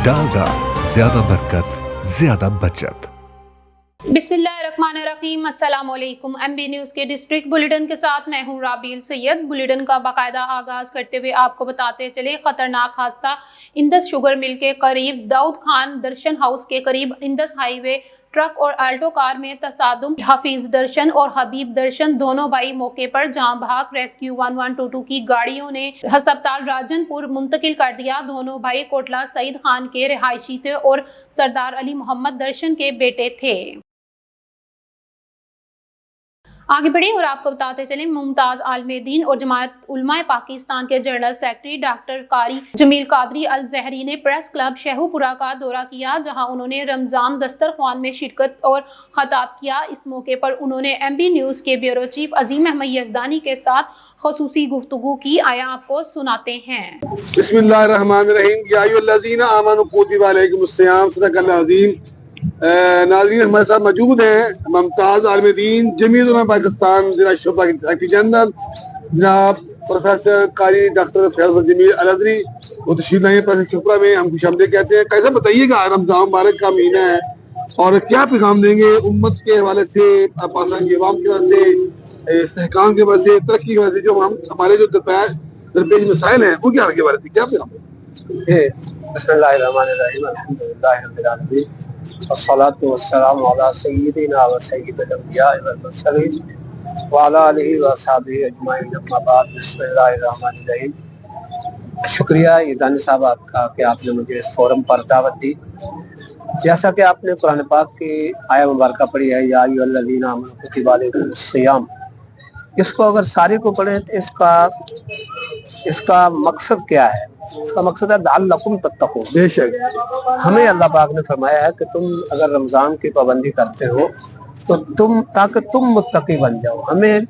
डालडा, ज्यादा बरकत, ज्यादा बचत। बिस्मिल्लाहिर्रहमानिर्रहीम, अस्सलामुअलैकुम। MB न्यूज़ के डिस्ट्रिक्ट बुलेटिन के साथ मैं हूं राबील सैयद। बुलेटिन का बाकायदा आगाज करते हुए आपको बताते चले, खतरनाक हादसा इंदस शुगर मिल के करीब, दाऊद खान दर्शन हाउस के करीब इंदस हाईवे ट्रक और आल्टो कार में तसादुम। हफीज दर्शन और हबीब दर्शन दोनों भाई मौके पर जान बहक रेस्क्यू 1122 की गाड़ियों ने अस्पताल राजनपुर मुंतकिल कर दिया। दोनों भाई कोटला सईद खान के रिहायशी थे और सरदार अली मोहम्मद दर्शन के बेटे थे। आगे बढ़े और आपको बताते चले, मुमताज आलमे दीन और जमात उलमाए पाकिस्तान के जनरल सेक्रेटरी डॉक्टर कारी जमील कादरी अल जहरी ने प्रेस क्लब शेहूपुरा का दौरा किया, जहां उन्होंने रमजान दस्तरख्वान में शिरकत और खताब किया। इस मौके पर उन्होंने MB न्यूज़ के ब्यूरो चीफ अजीम अहमद यजदानी के साथ खसूसी गुफ्तगू की। आया आपको सुनाते हैं। बिस्मिल्लाहिर्रहमानिर्रहीम, या अय्युहल्लज़ीना आमनू कुतिबा अलैकुमुस्सियाम, सदक़ल्लाहु अज़ीम। नाज़रीन, हमारे साथ मौजूद हैं मुमताज आलमे दीन जमीयत उलमा पाकिस्तान जिला शोबा के सेक्रेटरी जनरल जनाब प्रोफेसर कारी डॉक्टर फैज़ल जमील अल अज़हरी। वो तशरीफ लाए प्रेस शुक्रा में, हम खुशामदीद कहते हैं। कैसे बताइएगा, रमजान मुबारक का महीना है और क्या पैगाम देंगे उम्मत के हवाले से, पाकिस्तान के अवाम की वजह से, इस्तेहकाम की वजह से, तरक्की की वजह से, जो हम हमारे जो दरपेश मसाइल हैं उनके आगे बारे में क्या पैगाम देंगे? बिस्मिल्लाहिर्रहमानिर्रहीम, अल्हम्दुलिल्लाहि रब्बिल आलमीन, वस्सलातु वस्सलामु अला सय्यिदिना व सय्यिदिल अंबिया वल मुरसलीन व अला आलिहि व अस्हाबिहि अजमाइन, अम्मा बाद। बिस्मिल्लाहिर्रहमानिर्रहीम। शुक्रिया यजदानी साहब आपका कि आपने मुझे इस फोरम पर दावत दी। जैसा कि आपने कुरान पाक की आया मुबारका पढ़ी है, या अय्युहल्लज़ीना आमनू कुतिबा अलैकुमुस्सियाम, इसको अगर सारी को पढ़ें तो इसका मकसद क्या है? इसका मकसद है लअल्लकुम तत्तकून। बेशक हमें अल्लाह पाक ने फरमाया है कि तुम अगर रमज़ान की पाबंदी करते हो तो ताकि तुम मुत्तकी बन जाओ। हमें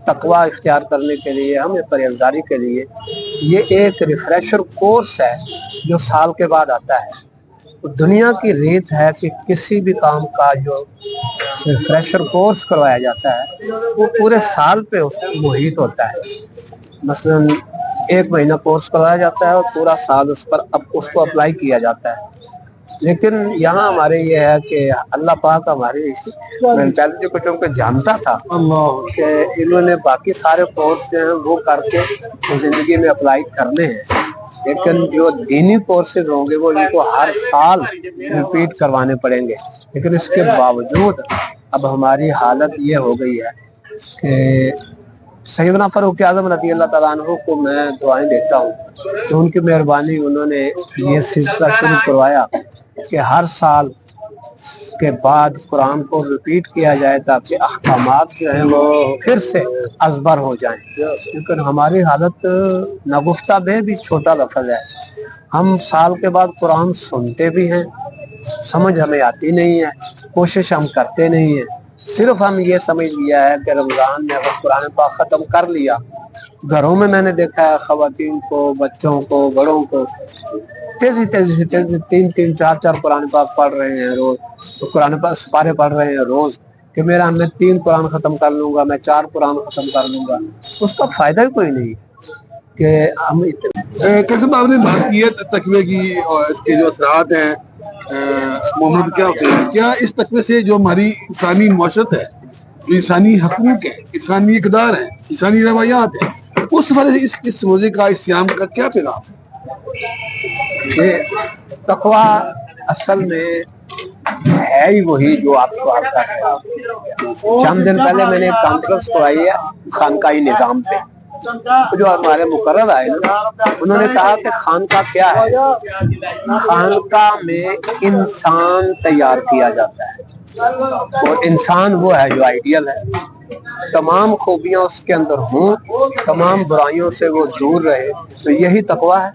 तकवा इख्तियार करने के लिए, हमें परहेज़गारी के लिए ये एक रिफ्रेशर कोर्स है जो साल के बाद आता है। तो दुनिया की रीत है कि किसी भी काम का जो रिफ्रेशर कोर्स करवाया जाता है वो पूरे साल पे उसका मुहित होता है। मसलन 1 महीना कोर्स करवाया जाता है और पूरा साल उस पर उसको अप्लाई किया जाता है। लेकिन यहाँ हमारे ये है कि अल्लाह पाक हमारी मेंटालिटी को जो जानता था कि इन्होंने बाकी सारे कोर्स जो हैं वो करके जिंदगी में अप्लाई करने हैं, लेकिन जो दीनी कोर्सेज होंगे वो इनको हर साल रिपीट करवाने पड़ेंगे। लेकिन इसके बावजूद अब हमारी हालत ये हो गई है कि सैयदना फारूक आज़म रज़ी अल्लाह तआला अन्हु को मैं दुआएं देता हूँ तो उनकी मेहरबानी, उन्होंने ये सिलसिला शुरू करवाया कि हर साल के बाद कुरान को रिपीट किया जाए ताकि अहकामात जो हैं वो फिर से अज़बर हो जाएं। लेकिन हमारी हालत नगुफ्ता में भी छोटा लफ्ज़ है। हम साल के बाद कुरान सुनते भी हैं, समझ हमें आती नहीं है, कोशिश हम करते नहीं हैं। सिर्फ हम ये समझ लिया है कि रमज़ान में अगर कुरान पाक ख़त्म कर लिया, घरों में मैंने देखा है ख़वातीन को, बच्चों को, बड़ों को तेजी से 3-3, 4-4 कुरान पाक पढ़ रहे हैं रोज, तो कुरान पाक सिपारे पढ़ रहे हैं रोज कि मैं 3 कुरान ख़त्म कर लूँगा, मैं 4 कुरान ख़त्म कर लूँगा। उसका फ़ायदा ही कोई नहीं कि हम कसम आपने बात की है तकवे की और इसके जो असरात हैं मोहम्मद क्या होते हैं, क्या इस तकवे से जो हमारी इंसानी मौशरत है, जो इंसानी हकूक है, इंसानी इक़दार है, इंसानी रवायात है, उस वाले इस मौज़े का, इस सियाम का क्या पैगाम है? तकवा असल में है ही वही जो आप सवाल कर रहे हैं। चंद दिन पहले मैंने एक कॉन्फ्रेंस करवाई है खानकाही निज़ाम पे, जो हमारे मुकर्रर आए ना, उन्होंने कहा कि खानका क्या है? खानका में इंसान तैयार किया जाता है और इंसान वो है जो आइडियल है, तमाम खूबियां उसके अंदर हों, तमाम बुराइयों से वो दूर रहे, तो यही तकवा है।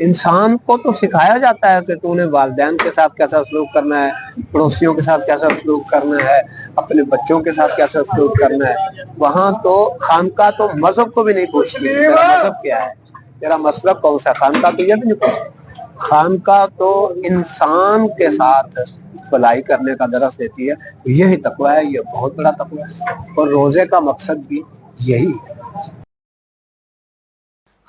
इंसान को तो सिखाया जाता है कि तूने वालिदैन के साथ कैसा सलूक करना है, पड़ोसियों के साथ कैसा सलूक करना है, अपने बच्चों के साथ कैसा सलूक करना है। वहाँ तो खानका तो मजहब को भी नहीं पूछती तेरा मजहब क्या है, तेरा मसलक कौन सा, खानका तो ये भी नहीं पूछती। خانقاہ تو انسان کے ساتھ بھلائی کرنے کا درس دیتی ہے، یہی تقوی ہے، یہ بہت بڑا تقوی ہے، اور روزے کا مقصد بھی یہی ہے۔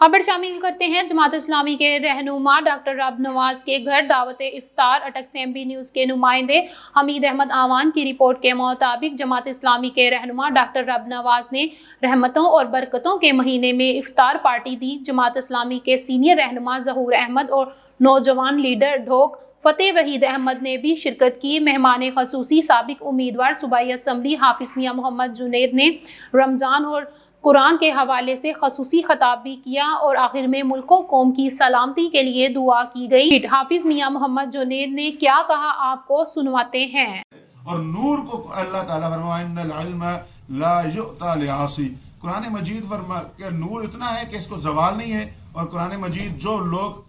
خبر شامل کرتے ہیں جماعت اسلامی کے رہنما ڈاکٹر رب نواز کے گھر دعوت افطار۔ اٹک سے MB نیوز کے نمائندے حمید احمد آوان کی رپورٹ کے مطابق جماعت اسلامی کے رہنما ڈاکٹر رب نواز نے رحمتوں اور برکتوں کے مہینے میں افطار پارٹی دی۔ جماعت اسلامی کے سینئر رہنما ظہور احمد اور نوجوان لیڈر ڈھوک فتح وحید احمد نے بھی شرکت کی۔ مہمان خصوصی سابق امیدوار صوبائی اسمبلی حافظ میاں محمد جنید نے رمضان اور قرآن کے حوالے سے خصوصی خطاب بھی کیا اور آخر میں ملک و قوم کی سلامتی کے لیے دعا کی گئی۔ حافظ میاں محمد جنید نے کیا کہا آپ کو سنواتے ہیں۔ اور نور کو اللہ تعالیٰ فرمایا ان العلم لا یؤتی لعاصی، قرآن مجید فرما کہ نور اتنا ہے کہ اس کو زوال نہیں ہے، اور قرآن مجید جو لوگ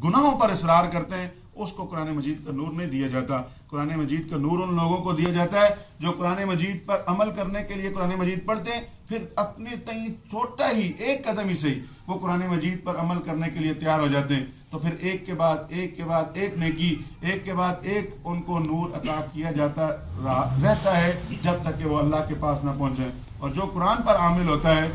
گناہوں پر اصرار کرتے ہیں اس کو قرآن مجید کا نور نہیں دیا جاتا۔ قرآن مجید کا نور ان لوگوں کو دیا جاتا ہے جو قرآن مجید پر عمل کرنے کے لیے قرآن مجید پڑھتے ہیں، پھر اپنے تئیں چھوٹا ہی ایک قدم ہی سے وہ قرآن مجید پر عمل کرنے کے لیے تیار ہو جاتے ہیں، تو پھر ایک کے بعد ایک کے بعد ایک نیکی، ایک کے بعد ایک ان کو نور عطا کیا جاتا رہتا ہے جب تک کہ وہ اللہ کے پاس نہ پہنچے۔ اور جو قرآن پر عامل ہوتا ہے،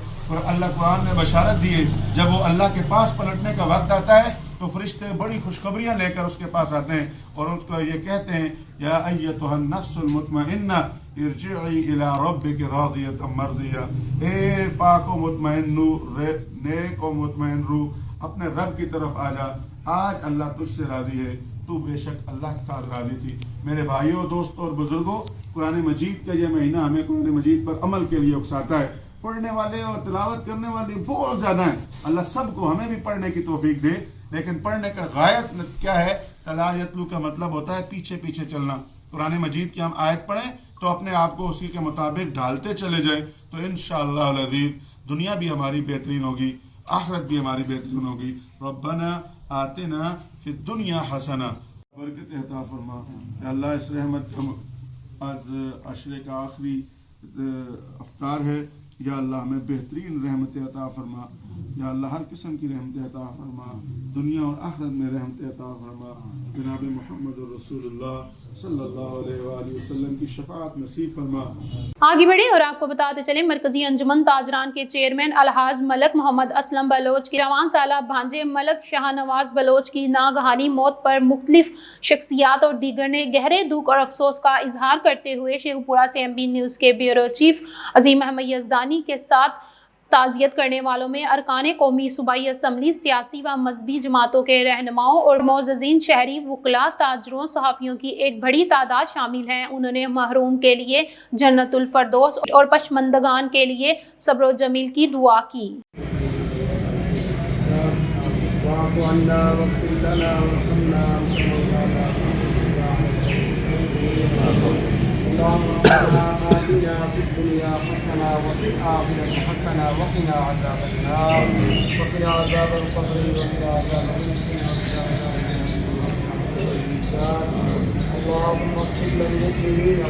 اللہ قرآن نے بشارت دی ہے جب وہ اللہ کے پاس پلٹنے کا وقت آتا ہے تو فرشتے بڑی خوشخبریاں لے کر اس کے پاس آتے ہیں اور اس کو یہ کہتے ہیں یا ایتھا النفس المطمئنہ ارجعی الی ربک راضیۃ مرضیہ، اے پاک و مطمئن روح، نیک و مطمئن روح، اپنے رب کی طرف آ جا، آج اللہ تجھ سے راضی ہے، تو بے شک اللہ کے ساتھ راضی تھی۔ میرے بھائیوں، دوستوں اور بزرگوں، قرآن مجید کا یہ مہینہ ہمیں قرآن مجید پر عمل کے لیے اکساتا ہے۔ پڑھنے والے اور تلاوت کرنے والے بہت زیادہ ہیں، اللہ سب کو ہمیں بھی پڑھنے کی توفیق دے، لیکن پڑھنے کا غایت کیا ہے؟ تلا یتلو کا مطلب ہوتا ہے پیچھے پیچھے چلنا۔ قرآن مجید کی ہم آیت پڑھیں تو اپنے آپ کو اسی کے مطابق ڈھالتے چلے جائیں تو انشاءاللہ العزیز دنیا بھی ہماری بہترین ہوگی، آخرت بھی ہماری بہترین ہوگی۔ ربنا آتنا فی الدنیا حسنہ، برکت عطا فرما۔ یا اللہ اس رحمت کا آج عشرے کا آخری افطار ہے، یا اللہ ہمیں بہترین رحمت عطا فرما، یا اللہ ہر قسم کی رحمت عطا فرما، دنیا اور آخرت میں رحمت عطا فرما۔ جناب محمد رسول اللہ صلی اللہ علیہ وآلہ وسلم کی شفاعت نصیب فرما۔ آگے بڑھے اور آپ کو بتاتے چلیں مرکزی انجمن تاجران کے چیئرمین الحاج ملک محمد اسلم بلوچ کے جوان سالہ بھانجے ملک شاہ نواز بلوچ کی ناگہانی موت پر مختلف شخصیات اور دیگر نے گہرے دکھ اور افسوس کا اظہار کرتے ہوئے شیخ پورہ سے MB نیوز کے بیورو چیف عظیم احمد یزدانی کے ساتھ تعزیت کرنے والوں میں ارکان قومی، صوبائی اسمبلی، سیاسی و مذہبی جماعتوں کے رہنماؤں اور معززین، شہری، وکلاء، تاجروں، صحافیوں کی ایک بڑی تعداد شامل ہیں۔ انہوں نے محروم کے لیے جنت الفردوس اور پشمندگان کے لیے صبر و جمیل کی دعا کی۔ آتنا في الدنيا حسنة وفي الآخرة حسنة وقنا عذاب النار وقنا عذاب القبر وقنا عذاب المسلمين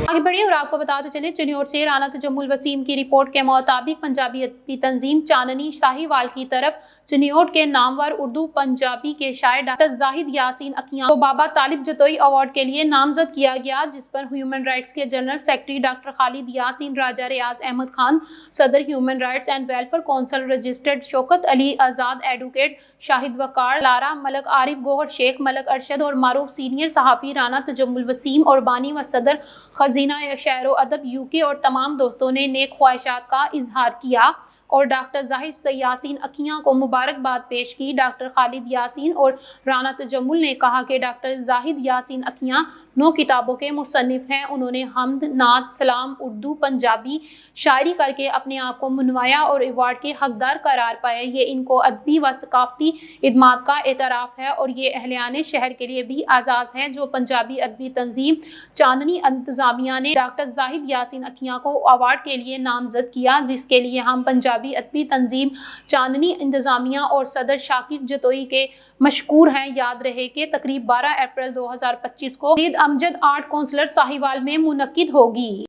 آگے بڑھیے اور آپ کو بتاتے چلیں چنیوٹ سے رانا تجمل الوسیم کی رپورٹ کے مطابق پنجابی ادبی تنظیم چاننی ساہیوال کی طرف چنیوٹ کے نامور اردو پنجابی کے شاعر ڈاکٹر زاہد یاسین اکیاں کو بابا طالب جتوئی ایوارڈ کے لیے نامزد کیا گیا، جس پر ہیومن رائٹس کے general secretary doctor Khalid Yasin, Raja Riaz Ahmed Khan, صدر human rights and welfare council registered Shaukat Ali Azad, advocate Shahid Waqar, لارا، ملک عارف گوہر شیخ، ملک ارشد اور معروف سینئر صحافی رانا تجمل الوسیم اور بانی و صدر خزینہ شعر و ادب UK اور تمام دوستوں نے نیک خواہشات کا اظہار کیا اور ڈاکٹر زاہد یاسین اکیاں کو مبارکباد پیش کی۔ ڈاکٹر خالد یاسین اور رانا تجمل نے کہا کہ ڈاکٹر زاہد یاسین اکیاں 9 کتابوں کے مصنف ہیں۔ انہوں نے حمد، نعت، سلام، اردو، پنجابی شاعری کر کے اپنے آپ کو منوایا اور ایوارڈ کے حقدار قرار پائے۔ یہ ان کو ادبی و ثقافتی خدمات کا اعتراف ہے اور یہ اہلیان شہر کے لیے بھی اعزاز ہے جو پنجابی ادبی تنظیم چاندنی انتظامیہ نے ڈاکٹر زاہد یاسین اکیاں کو ایوارڈ کے لیے نامزد کیا، جس کے لیے ہم پنجابی ادبی تنظیم چاندنی انتظامیہ اور صدر شاکر جتوئی کے مشکور ہیں۔ یاد رہے کہ تقریب 12 اپریل 2025 کو سید امجد آرٹ کونسلر ساہیوال میں منعقد ہوگی۔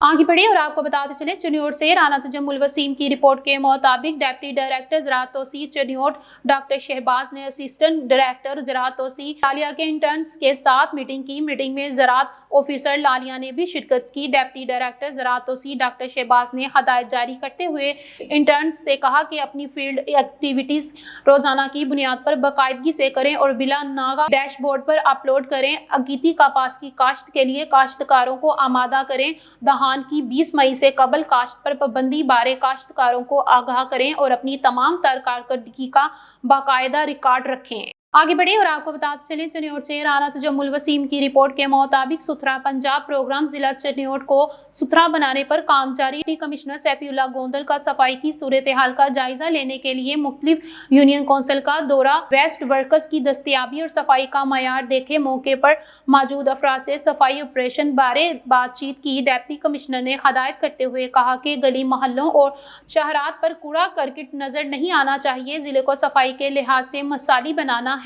आगे बढ़े और आपको बताते चले चिन्योट से राना तजम्मुल वसीम की रिपोर्ट के मुताबिक डिप्टी डायरेक्टर ज़राअत तोसी चिन्योट डॉक्टर शहबाज ने असिस्टेंट डायरेक्टर ज़राअत तोसी लालिया के इंटर्न्स के साथ मीटिंग की। मीटिंग में ज़राअत ऑफिसर लालिया ने भी शिरकत की। डिप्टी डायरेक्टर ज़राअत तोसी डॉक्टर शहबाज ने हदायत जारी करते हुए इंटर्न्स से कहा कि अपनी फील्ड एक्टिविटीज़ रोज़ाना की बुनियाद पर बाकायदगी से करें और बिला नागा डैशबोर्ड पर अपलोड करें। अगीती कपास की काश्त के लिए काश्तकारों को आमादा करें। दहान की 20 मई से कबल काश्त पर पाबंदी बारे काश्तकारों को आगाह करें और अपनी तमाम तर कारकर्दगी का बाकायदा रिकॉर्ड रखें। आगे बढ़े और आपको बताते चलें चिन्योट से राना तजम्मुल वसीम की रिपोर्ट के मुताबिक सुथरा पंजाब प्रोग्राम जिला चिन्योट को सुथरा बनाने पर काम जारी। कमिश्नर सैफीउल्लाह गोंदल का सफाई की सूरत हाल का जायजा लेने के लिए मुख्तलिफ यूनियन कौंसिल का दौरा। वेस्ट वर्कर्स की दस्तियाबी और सफाई का मयार देखे। मौके पर मौजूद अफराद से सफाई ऑपरेशन बारे बातचीत की। डिप्टी कमिश्नर ने हदायत करते हुए कहा कि गली मोहल्लों और शहरात पर कूड़ा करकट नजर नहीं आना चाहिए। जिले को सफाई के लिहाज से मसाली बनाना है।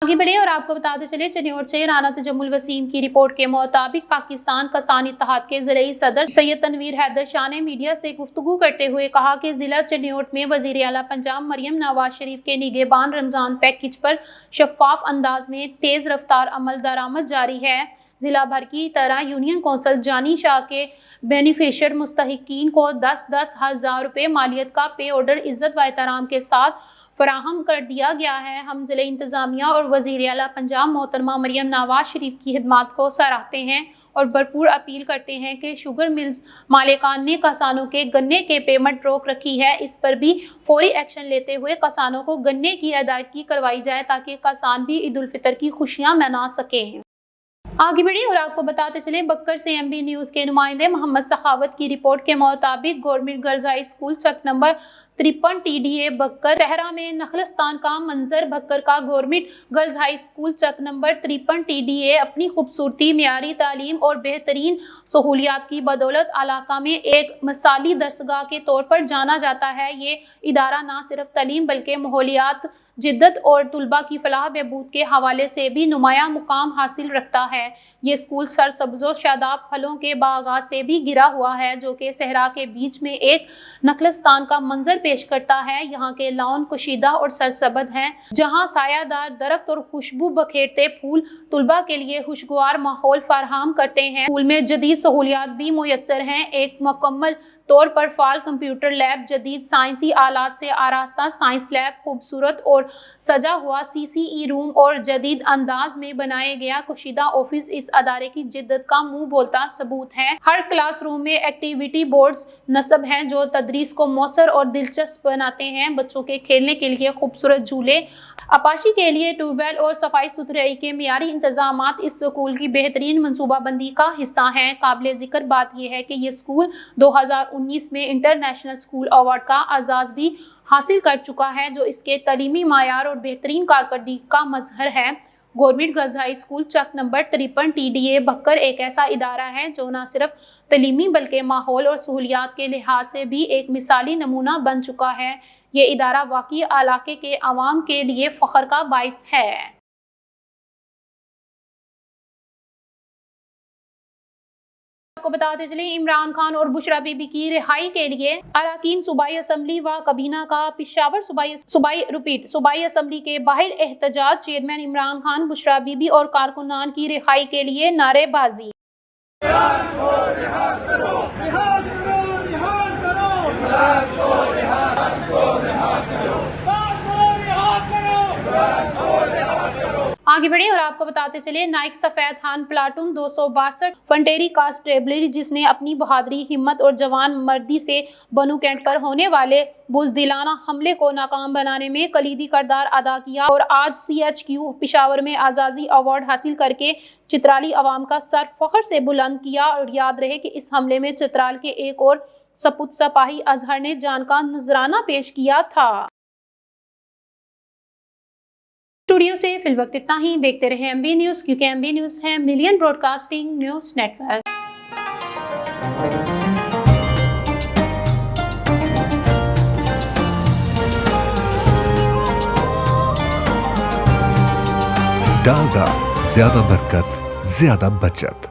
आगे बढ़े और आपको बताते चले चिन्योट से राना तजम्मुल वसीम की रिपोर्ट के मुताबिक पाकिस्तान किसान इत्तेहाद के ज़िले सदर सैयद तनवीर हैदर शाह ने मीडिया से गुफ्तगू करते हुए कहा कि जिला चिन्योट में वज़ीर आला पंजाब मरियम नवाज शरीफ के निगहबान रमज़ान पैकेज पर शफाफ अंदाज में तेज़ रफ्तार अमल दरामद जारी है। जिला भर की तरह यूनियन कौंसिल जानी शाह के बेनिफिशियर मुस्तहिकीन को 10-10 हज़ार रुपये मालियत का पे ऑर्डर इज्जत व एहतराम के साथ फराहम कर दिया गया है। हम ज़िले इंतज़ामिया और वज़ीर आला पंजाब मोहतरमा मरियम नवाज शरीफ की खिदमत को सराहते हैं और भरपूर अपील करते हैं कि शुगर मिल्स मालिकान ने किसानों के गन्ने के पेमेंट रोक रखी है, इस पर भी फौरी एक्शन लेते हुए किसानों को गन्ने की अदायगी करवाई जाए ताकि किसान भी ईद उल फितर की खुशियाँ मना सकें। आगे बढ़ी और आपको बताते चले बक्कर से एमबी न्यूज़ के नुमाइंदे मोहम्मद सखावत की रिपोर्ट के मुताबिक गवर्नमेंट गर्ल्स हाई स्कूल चक नंबर 53 TDA बक्कर सहरा में नखलस्तान का मंजर। बक्कर का गवर्नमेंट गर्ल्स हाई स्कूल चक नंबर 53 TDA अपनी खूबसूरती, मियारी तालीम और बेहतरीन सहूलियात की बदौलत इलाका में एक मिसाली दरसगाह के तौर पर जाना जाता है। ये इदारा न सिर्फ तालीम बल्कि माहौलियात, जिद्दत और तुलबा की फलाह बहबूद के हवाले से भी नुमाया मुकाम हासिल रखता है। ये स्कूल सरसब्ज़ो शादाब फलों के बागात से भी घिरा हुआ है जो कि सहरा के बीच में एक नखलस्तान का मंजर पेश करता है। यहाँ के लॉन कुशीदा और सरसब्ज हैं जहाँ सायादार दरख्त और खुशबू बखेरते फूल तुलबा के लिए खुशगवार माहौल फराहम करते हैं। स्कूल में जदीद सहूलियात भी मुयस्सर हैं। एक मुकम्मल तौर पर फाल कंप्यूटर लैब, जदीद साइंसी आलात से आरास्ता साइंस लैब, खूबसूरत और सजा हुआ CCE रूम और जदीद अंदाज में बनाया गया कुशीदा ऑफिस इस अदारे की जिद्दत का मुंह बोलता सबूत है। हर क्लासरूम में एक्टिविटी बोर्ड्स नस्ब हैं जो तदरीस को मौसर और दिलचस्प बनाते हैं। बच्चों के खेलने के लिए खूबसूरत झूले, अपाशी के लिए ट्यूबवेल और सफाई सुथराई के मियारी इंतजामात इस स्कूल की बेहतरीन मनसूबाबंदी का हिस्सा हैं। काबिल जिक्र बात यह है कि ये स्कूल 2019 में इंटरनेशनल स्कूल अवार्ड का एजाज़ भी हासिल कर चुका है जो इसके तालीमी मायार और बेहतरीन कारकर्दगी का मजहर है। गवर्नमेंट गर्ल्स हाई स्कूल चक नंबर 53 TDA बक्कर एक ऐसा इदारा है जो न सिर्फ तलीमी बल्कि माहौल और सहूलियात के लिहाज से भी एक मिसाली नमूना बन चुका है। ये इदारा वाकई इलाके के अवाम के लिए फ़ख्र का बाइस है। आपको बताते चले इमरान खान और बुशरा बीबी की रिहाई के लिए अरकान सूबाई असम्बली व कबीना का पेशावर सूबाई असम्बली के बाहर एहतजाज। चेयरमैन इमरान खान, बुशरा बीबी और कारकुनान की रिहाई के लिए नारेबाजी। आगे बढ़े और आपको बताते चले नाइक सफेद खान प्लाटून 262 फंटेरी कांस्टेबलरी जिसने अपनी बहादुरी, हिम्मत और जवान मर्दी से बनू कैंट पर होने वाले बुज़दिलाना हमले को नाकाम बनाने में कलीदी किरदार अदा किया और आज CHQ पेशावर में आज़ादी अवार्ड हासिल करके चित्राली अवाम का सर फख्र से बुलंद किया। और याद रहे कि इस हमले में चित्राल के एक और सपुत सिपाही अजहर ने जान का नजराना पेश किया था। स्टूडियो से फिलवक्त इतना ही। देखते रहे MB न्यूज़ क्योंकि MB न्यूज़ है million broadcasting news network. Dalda, ज्यादा बरकत, ज्यादा बचत।